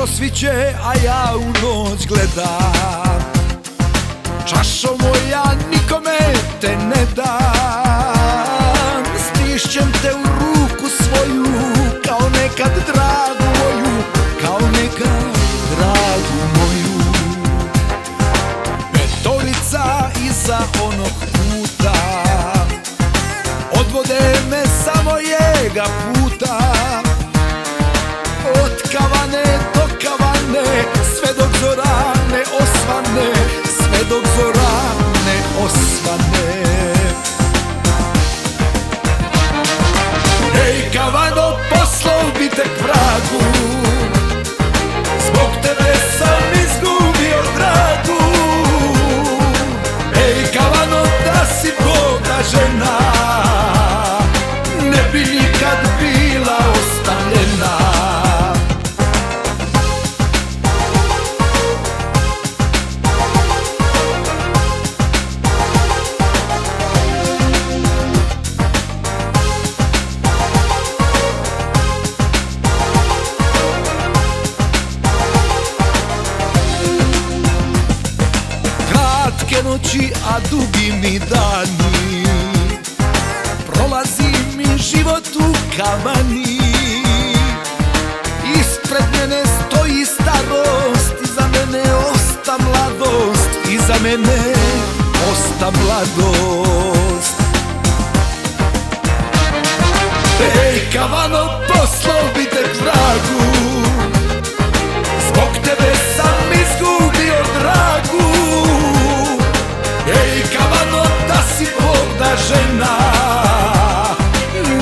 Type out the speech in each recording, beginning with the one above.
prosviće, a ja u noć gledam. Čašo moja, nikome te ne dam. Stišćem te u ruku svoju, kao nekad dragu moju, kao nekad dragu moju. Petorica iza onog puta, odvode me samo jega puta. Od kavane do kavane, sve dok zora ne osvane, sve dok zora ne osvane. Ej kavano, poslao bi te k vragu, zbog tebe sam izgubio dragu. Ej kavano, da si Boga žena, ne bi nikad bila ostavljena. Noći, a dugi mi dani, prolazi mi život u kavani. Ispred mene stoji starost, iza mene osta mladost, iza mene osta mladost. Ej kavano, poslao bi te k vragu, zbog tebe sam izgubio dragu. Ej kavano, da si Boga žena,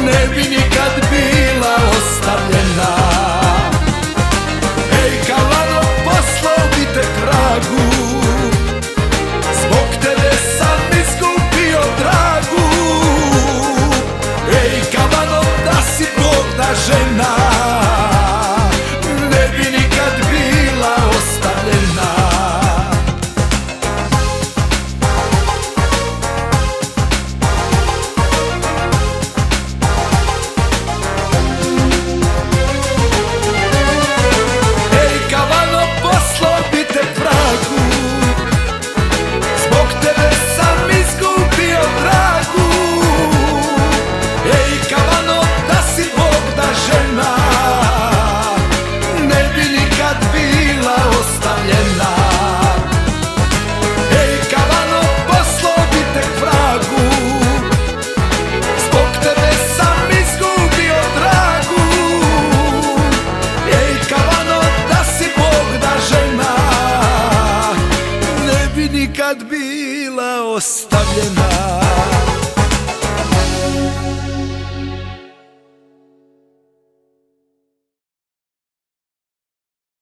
ne bi nikad bila ostavljena. Ej kavano, poslao bi te k vragu, zbog tebe sam izgubio dragu. Ej kavano, da si Boga žena, ne bi nikad bila ostavljena. Nikad bila ostavljena.